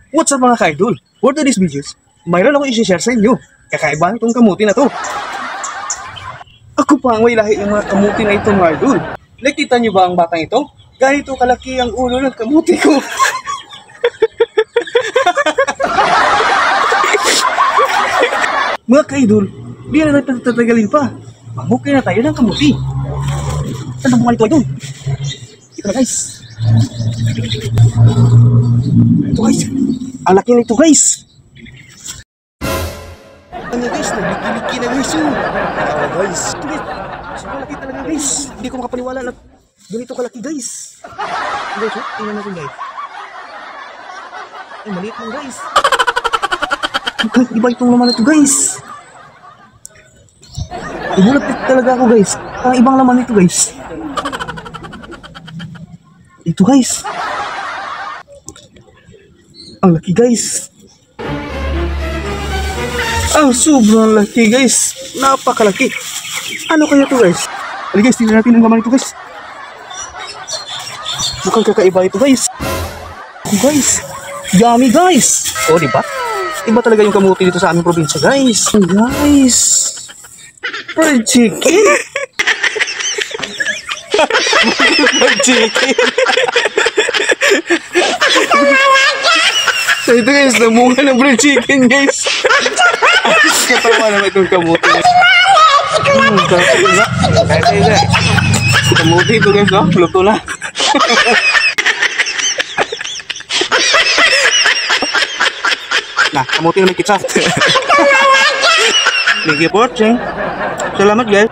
What's up mga ka-idol? For today's videos, mayroon ako i-share sa inyo. Kakaiba itong kamuti na to. Ako pa ang may lahi ng mga kamuti na ito mga idol. Nakita niyo ba ang batang ito? Ganito kalaki ang ulo ng kamuti ko. Mga ka-idol, di na natin tatagalin pa. Mamukay na tayo ng kamuti. Saan ang mga ito idol? Ito na guys. Ito guys. Ang laki nito guys. Ano guys, nagliki-liki na guys yun. Guys, ito guys. Sobrang laki talaga guys. Hindi ko makapaniwala na ganito kalaki guys. Guys, tingnan natin guys. Ay, maliit lang guys. Di ba itong laman ito guys? Ibulat talaga ako guys. Ang ibang laman ito guys. Ito guys. Ang laki guys. Ang sobrang laki guys. Napakalaki. Ano kaya ito guys? Ali guys, tingnan natin ang laman ito guys. Mukhang kakaiba ito guys. Guys, yummy guys. O diba? Iba talaga yung kamuti dito sa aming probinsya guys. Guys, fried chicken. Fried chicken. So ito guys, namunga ng fried chicken guys. Katawa naman itong kamuti. Kamuti ito guys, no? Luto na. Nah, kamuti na may ketchup. Thank you for watching. Salamat guys.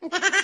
Ha ha ha!